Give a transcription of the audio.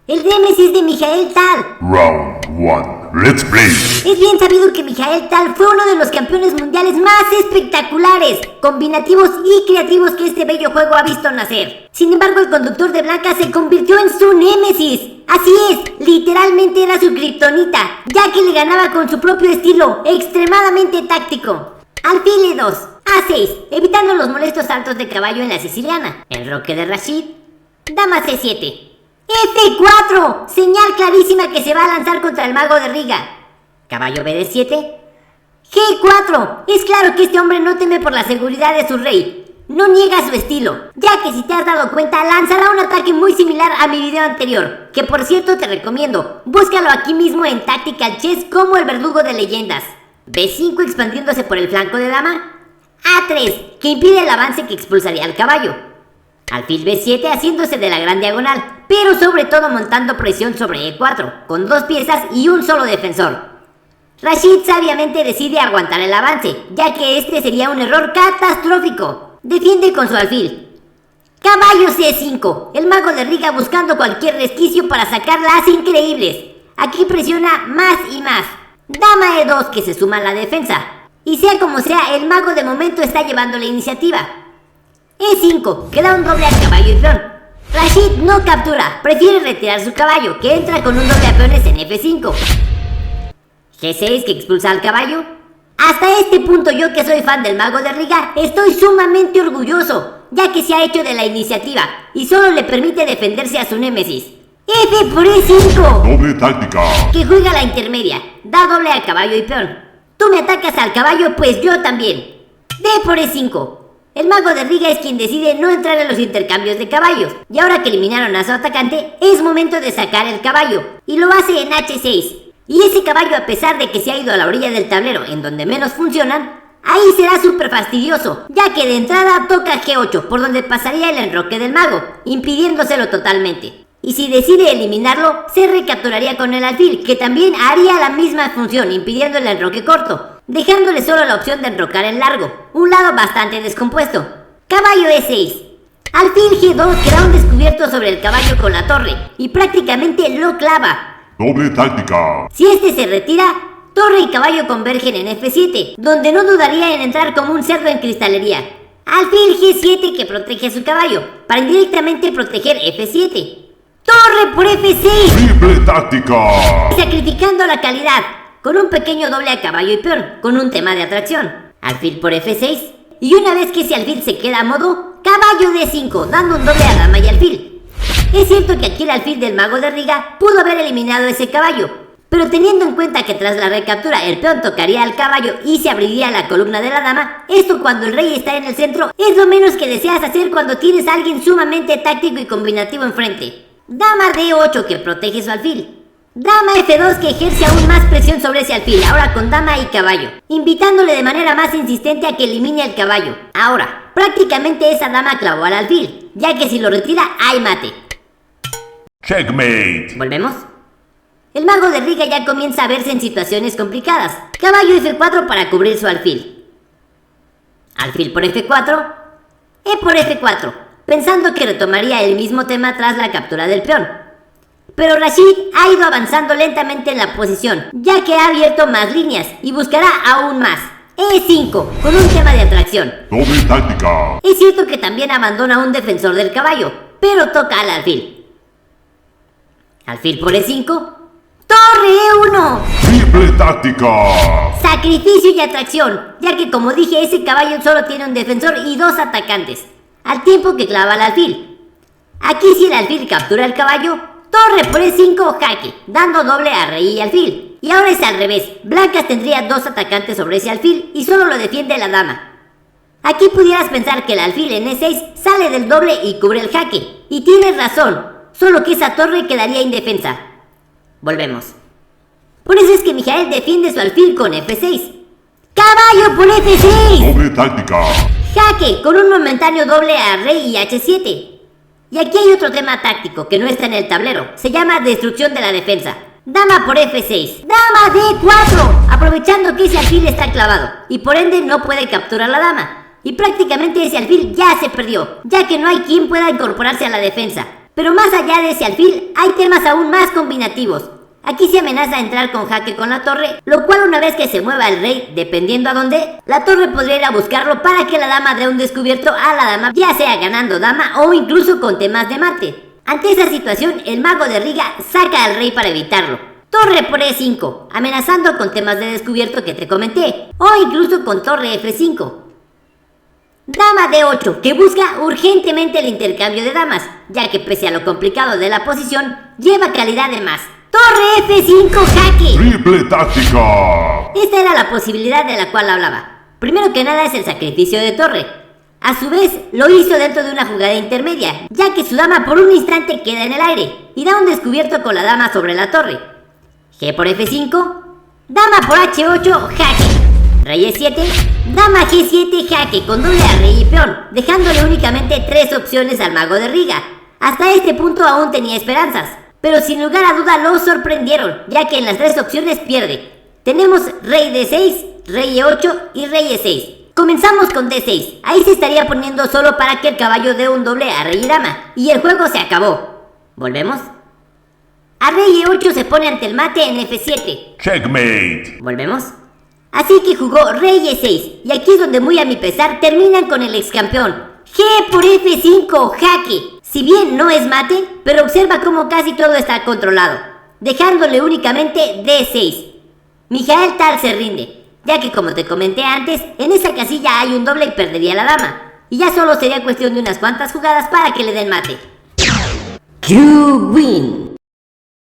El némesis de Mijael Tal. Round 1. Let's play. Es bien sabido que Mijael Tal fue uno de los campeones mundiales más espectaculares, combinativos y creativos que este bello juego ha visto nacer. Sin embargo, el conductor de Blanca se convirtió en su némesis. Así es, literalmente era su kriptonita, ya que le ganaba con su propio estilo, extremadamente táctico. Alfil E2, A6, evitando los molestos saltos de caballo en la siciliana. Enroque de Rashid. Dama C7. F4, señal clarísima que se va a lanzar contra el mago de Riga. Caballo BD7. G4, es claro que este hombre no teme por la seguridad de su rey. No niega su estilo, ya que si te has dado cuenta lanzará un ataque muy similar a mi video anterior, que por cierto te recomiendo, búscalo aquí mismo en Tactical Chess como el verdugo de leyendas. B5 expandiéndose por el flanco de dama. A3, que impide el avance que expulsaría al caballo. Alfil B7 haciéndose de la gran diagonal, pero sobre todo montando presión sobre E4, con 2 piezas y un solo defensor. Rashid sabiamente decide aguantar el avance, ya que este sería un error catastrófico. Defiende con su alfil. Caballo C5, el mago de Riga buscando cualquier resquicio para sacar las increíbles. Aquí presiona más y más. Dama E2 que se suma a la defensa. Y sea como sea, el mago de momento está llevando la iniciativa. E5, que da un doble al caballo y peón. Rashid no captura, prefiere retirar su caballo, que entra con un doble a peones en F5. G6 que expulsa al caballo. Hasta este punto yo, que soy fan del mago de Riga, estoy sumamente orgulloso, ya que se ha hecho de la iniciativa y solo le permite defenderse a su némesis. F por E5, Doble táctica. que juega la intermedia, da doble al caballo y peón. Tú me atacas al caballo, pues yo también. D por E5. El mago de Riga es quien decide no entrar en los intercambios de caballos, y ahora que eliminaron a su atacante, es momento de sacar el caballo, y lo hace en H6. Y ese caballo, a pesar de que se ha ido a la orilla del tablero en donde menos funcionan, ahí será súper fastidioso, ya que de entrada toca G8, por donde pasaría el enroque del mago, impidiéndoselo totalmente. Y si decide eliminarlo, se recapturaría con el alfil, que también haría la misma función, impidiendo el enroque corto, dejándole solo la opción de enrocar en largo, un lado bastante descompuesto. Caballo E6. Alfil G2 que da un descubierto sobre el caballo con la torre, y prácticamente lo clava. Doble táctica. Si este se retira, torre y caballo convergen en F7, donde no dudaría en entrar como un cerdo en cristalería. Alfil G7 que protege a su caballo, para indirectamente proteger F7. Torre por F6, Triple táctica. sacrificando la calidad, con un pequeño doble a caballo y peón, con un tema de atracción. Alfil por F6, y una vez que ese alfil se queda a modo, caballo D5, dando un doble a dama y alfil. Es cierto que aquí el alfil del mago de Riga pudo haber eliminado ese caballo, pero teniendo en cuenta que tras la recaptura el peón tocaría al caballo y se abriría la columna de la dama, esto cuando el rey está en el centro es lo menos que deseas hacer cuando tienes a alguien sumamente táctico y combinativo enfrente. Dama D8 que protege su alfil. Dama F2 que ejerce aún más presión sobre ese alfil, ahora con dama y caballo, invitándole de manera más insistente a que elimine al caballo. Ahora, prácticamente esa dama clavó al alfil, ya que si lo retira, hay mate. Checkmate. ¿Volvemos? El mago de Riga ya comienza a verse en situaciones complicadas. Caballo F4 para cubrir su alfil. Alfil por F4. E por F4, pensando que retomaría el mismo tema tras la captura del peón. Pero Rashid ha ido avanzando lentamente en la posición, ya que ha abierto más líneas y buscará aún más. E5, con un tema de atracción. Doble táctica. Es cierto que también abandona un defensor del caballo, pero toca al alfil. Alfil por E5. ¡Torre E1! Triple táctica. Sacrificio y atracción, ya que como dije, ese caballo solo tiene un defensor y 2 atacantes, al tiempo que clava al alfil. Aquí si el alfil captura el caballo, torre por E5 jaque, dando doble a rey y alfil. Y ahora es al revés, blancas tendría 2 atacantes sobre ese alfil y solo lo defiende la dama. Aquí pudieras pensar que el alfil en E6 sale del doble y cubre el jaque, y tienes razón, solo que esa torre quedaría indefensa. Volvemos. Por eso es que Mijael defiende su alfil con F6. ¡Caballo por F6! Doble táctica. Jaque con un momentáneo doble a rey y H7. Y aquí hay otro tema táctico que no está en el tablero. Se llama destrucción de la defensa. Dama por F6. Dama D4. Aprovechando que ese alfil está clavado y por ende no puede capturar la dama. Y prácticamente ese alfil ya se perdió, ya que no hay quien pueda incorporarse a la defensa. Pero más allá de ese alfil, hay temas aún más combinativos. Aquí se amenaza a entrar con jaque con la torre, lo cual una vez que se mueva el rey, dependiendo a dónde, la torre podría ir a buscarlo para que la dama dé un descubierto a la dama, ya sea ganando dama o incluso con temas de mate. Ante esa situación, el mago de Riga saca al rey para evitarlo. Torre por E5, amenazando con temas de descubierto que te comenté, o incluso con torre F5. Dama D8, que busca urgentemente el intercambio de damas, ya que pese a lo complicado de la posición, lleva calidad de más. Torre F5 jaque. Triple táctica. Esta era la posibilidad de la cual hablaba. Primero que nada es el sacrificio de torre. A su vez, lo hizo dentro de una jugada intermedia, ya que su dama por un instante queda en el aire y da un descubierto con la dama sobre la torre. G por F5, dama por H8 jaque. Rey E7, dama G7 jaque con doble a rey y peón, dejándole únicamente 3 opciones al mago de Riga. Hasta este punto aún tenía esperanzas, pero sin lugar a duda lo sorprendieron, ya que en las 3 opciones pierde. Tenemos rey D6, rey E8 y rey E6. Comenzamos con D6, ahí se estaría poniendo solo para que el caballo dé un doble a rey y dama, y el juego se acabó. ¿Volvemos? A rey E8 se pone ante el mate en F7. Checkmate. ¿Volvemos? Así que jugó rey E6, y aquí es donde muy a mi pesar terminan con el ex campeón. G por F5 jaque. Si bien no es mate, pero observa cómo casi todo está controlado, dejándole únicamente D6. Mijael Tal se rinde, ya que como te comenté antes, en esa casilla hay un doble y perdería la dama, y ya solo sería cuestión de unas cuantas jugadas para que le den mate. You win.